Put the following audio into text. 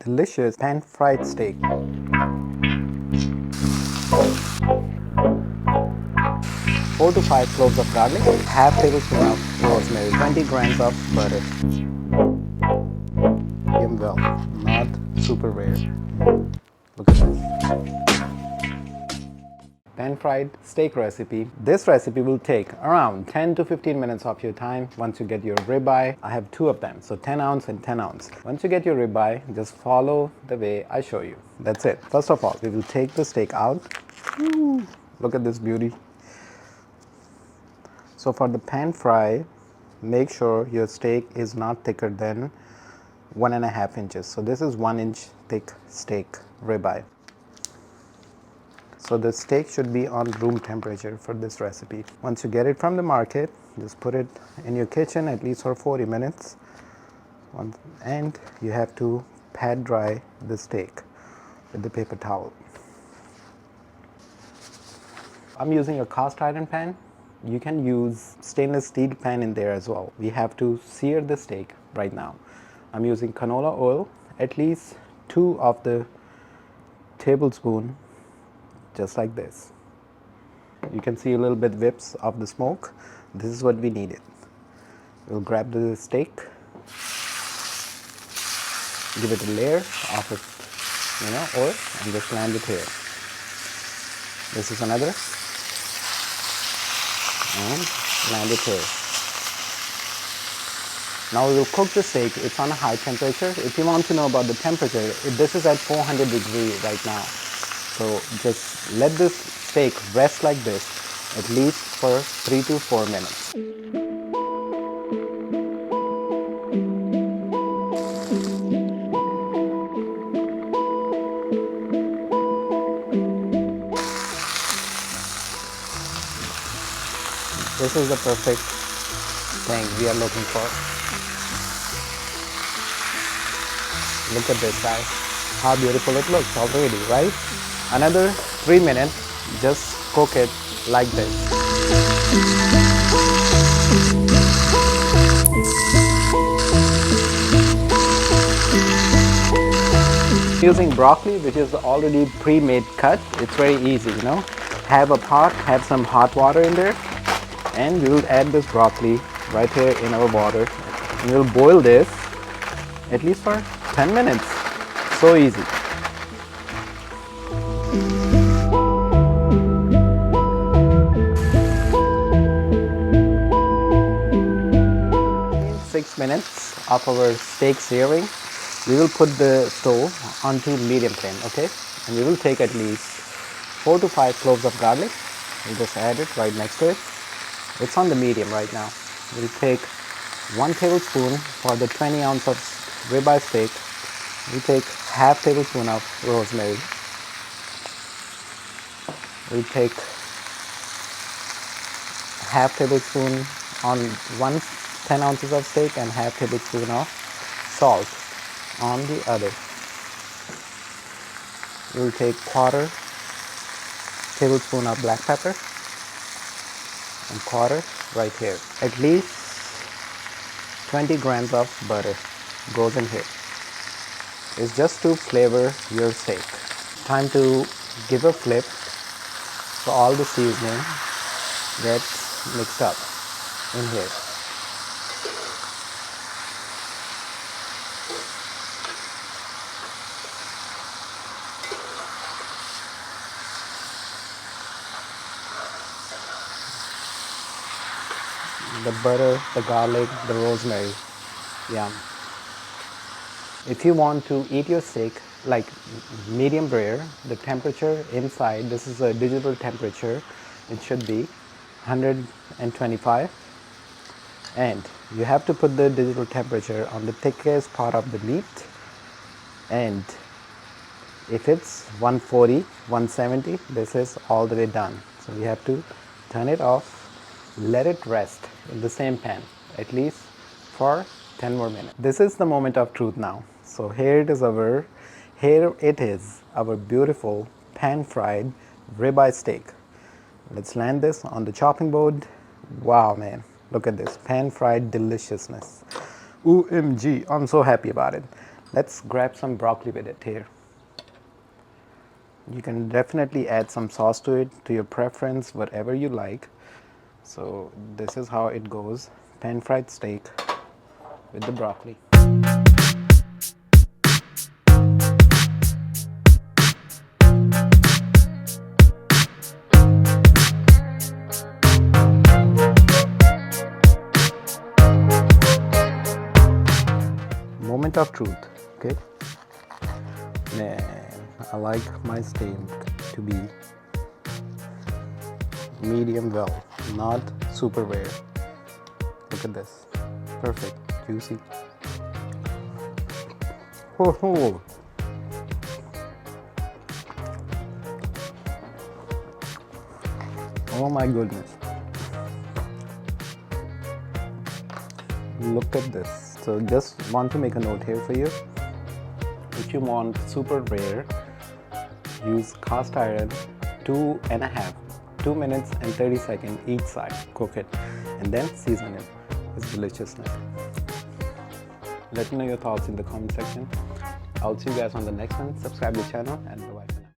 delicious pan-fried steak. 4 to 5 cloves of garlic, half tablespoon of rosemary, 20 grams of butter. Medium well, not super rare. Look at this. Pan-fried steak recipe. This recipe will take around 10 to 15 minutes of your time once you get your ribeye. I have two of them, so 10 ounce and 10 ounce. Once you get your ribeye, just follow the way I show you. That's it. First of all, we will take the steak out. Ooh, look at this beauty. So for the pan fry, make sure your steak is not thicker than 1.5 inches. So this is 1 inch thick steak ribeye. So the steak should be on room temperature for this recipe. Once you get it from the market, just put it in your kitchen at least for 40 minutes. And you have to pat dry the steak with the paper towel. I'm using a cast iron pan. You can use stainless steel pan in there as well. We have to sear the steak right now. I'm using canola oil, at least 2 of the tablespoon, just like this. You can see a little bit whips of the smoke. This is what we needed. We'll grab the steak, give it a layer of it, oil, and just land it here. This is another, and land it here. Now we will cook the steak. It's on a high temperature. If you want to know about the temperature, this is at 400 degrees right now. So just let this steak rest like this at least for 3 to 4 minutes. This is the perfect thing we are looking for. Look at this, guys. How beautiful it looks already, right? Another 3 minutes, just cook it like this. Using broccoli, which is already pre-made cut, it's very easy, Have a pot, have some hot water in there, and we will add this broccoli right here in our water. And we'll boil this at least for 10 minutes. So easy. In 6 minutes of our steak searing, we will put the stove onto medium flame, okay? And we will take at least 4 to 5 cloves of garlic. We'll just add it right next to it. It's on the medium right now. We'll take 1 tablespoon for the 20 ounce of ribeye steak. We take half tablespoon of rosemary. We take half tablespoon on 10 ounces of steak and half tablespoon of salt on the other. We'll take 1/4 tablespoon of black pepper and 1/4 right here. At least 20 grams of butter goes in here. It's just to flavor your steak. Time to give a flip so all the seasoning gets mixed up in here. The butter, the garlic, the rosemary, yum. If you want to eat your steak like medium rare, the temperature inside, this is a digital temperature, it should be 125, and you have to put the digital temperature on the thickest part of the meat, and if it's 140, 170, this is all the way done. So we have to turn it off, let it rest in the same pan at least for 10 more minutes. This is the moment of truth now. So here it is our beautiful pan-fried ribeye steak. Let's land this on the chopping board. Wow, man, look at this pan-fried deliciousness. OMG, I'm so happy about it. Let's grab some broccoli with it here. You can definitely add some sauce to it, to your preference, whatever you like. So this is how it goes. Pan-fried steak with the broccoli. Moment of truth, okay? Man, I like my steak to be medium well, not super rare. Look at this. Perfect, juicy. Oh. Oh my goodness. Look at this. So just want to make a note here for you. If you want super rare, use cast iron 2 minutes and 30 seconds each side. Cook it and then season it. It's deliciousness. Let me know your thoughts in the comment section. I'll see you guys on the next one. Subscribe to the channel and bye-bye.